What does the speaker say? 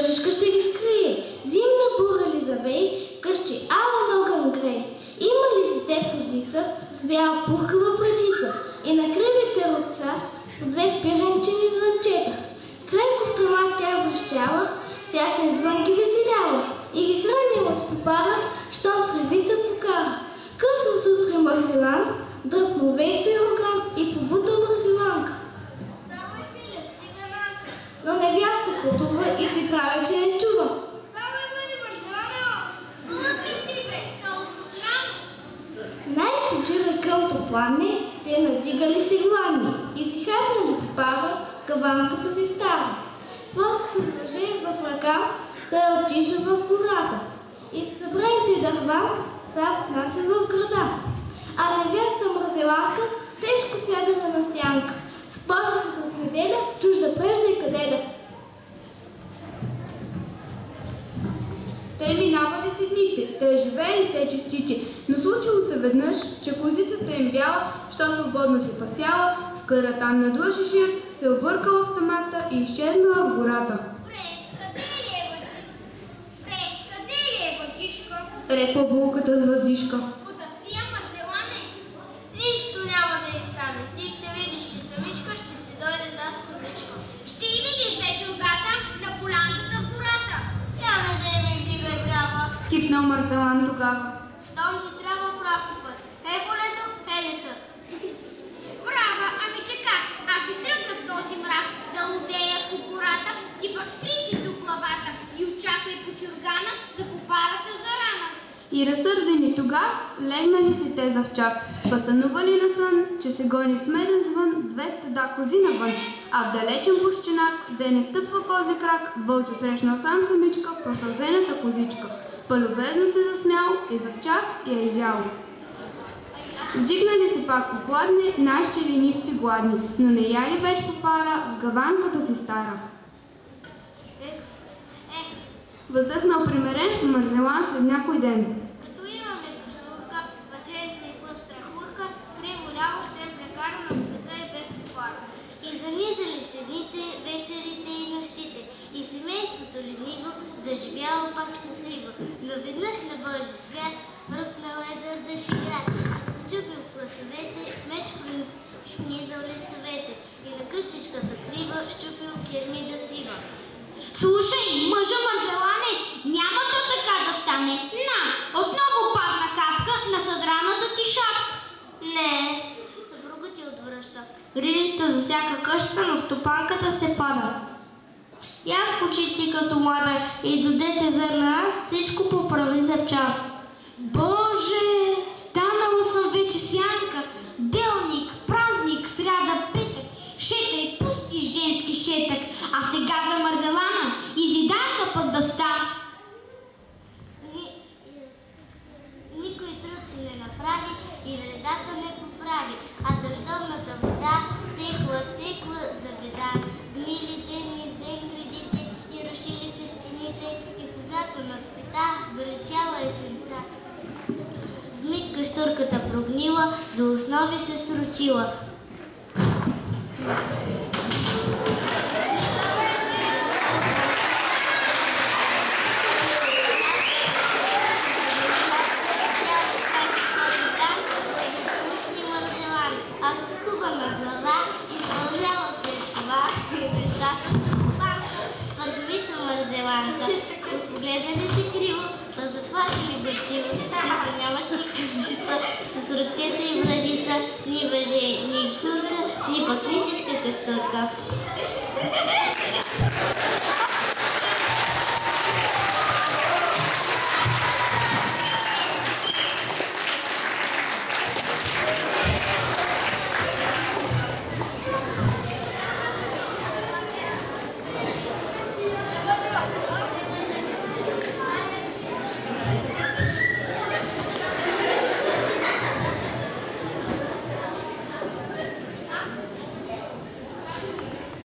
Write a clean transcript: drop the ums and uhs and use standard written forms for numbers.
Лъжичка ще ги скрие. Зимна бура ли завей, къщи ален огън грей. Има ли си те козица, с бяла пухкава брадица и на кривите ръца с по две пиренчени звънчета. Крайко в трава тя връщала, ся се извън ги веселяла и ги хранила с попара, щом тревица покара. Късно сутрин Марзелан дръпнал вейта и орган и побутал Марзеланка. Но невяста котува и си прави, че не чува. Най-почива към топлане, те надигали си главни и си хапнали по пара каванката си стара. После се сложи в ръка, той отишъл в гората и с събраните дърва са отнася в града. А невяста Марзеланка тежко сядала на сянка, с почната от неделя чужда прежда и къде да. Те минавали си дните, те живеели, те честити, но случило се веднъж, че козицата им бяла, що свободно се пасяла, вкара там на длъж шир, се объркала в тъмата и изчезнала в гората. Къде ли е бачишка? Рекла булката с въздишка. Потърсия Марзелане. Нищо няма да й стане. Ти ще видиш, че самичка ще си дойде да с козичка. Ще й видиш вече рогата на полянката в гората. Няма да ми вдигай грява. Кипнал Марзелан тогава. Щом ти трябва прав ти път. Хей полето, хей лесът. Права, ами че как? Аз ще тръгна в този мрак да лудея по гората, ти пък спри си до главата и очаквай по чургана за попарата за рана. И разсърдени тогас, легнали си те завчас, пасанували на сън, че се гони с меден звън 200 да кози навън, а в далечен пущенак, да не стъпва кози крак, вълчо срещнал сам самичка, просълзената козичка. Пълюбезно се засмял и завчас я изял. Вдигнали се пак похладни, нашите ленивци гладни, но не яли веч попара в гаванката си стара. Въздъхнал примерен Марзелан след някой ден. Като имаме каштурка, баченца и пъстра хурка, криво ляво ще прекара на света и без попара. И занизали се дните, вечерите и нощите, и семейството лениво заживяло пак щастливо. Но веднъж на Божи свят ръкнал едър дъжд и град, изпочупил класовете, с меч пронизал листовете и на къщичката крива щупил кермида сива. Слушай, мъжа Марзелане, няма то така да стане. На, отново падна капка на съдраната ти шапка. Не, съпруга ти отвръща. Грижите за всяка къща на стопанката се пада. И аз скочи ти като млада и до дете зърна аз, всичко поправи за в час. Боже, станало съм вече сянка, делник, празник, сряда, петък, шетай, пусти женски шетък, а сега за Марзелана и зиданка пък да става. Никой труд си не направи и вредата не поправи, а дъждовната вода текла за беда. Гнили денни с ден градите и рушили се стените и когато на света долетяла есента. Вмиг каштурката прогнила, до основи се срутила. А с кубана глава изпълзяла след това и нещастната стопанка, върговица Марзеланка. Погледали си криво, па заплакали горчиво, че си нямат ни козица, с ръчета и брадица, ни въже, ни хурка, ни пък нисичка каштурка.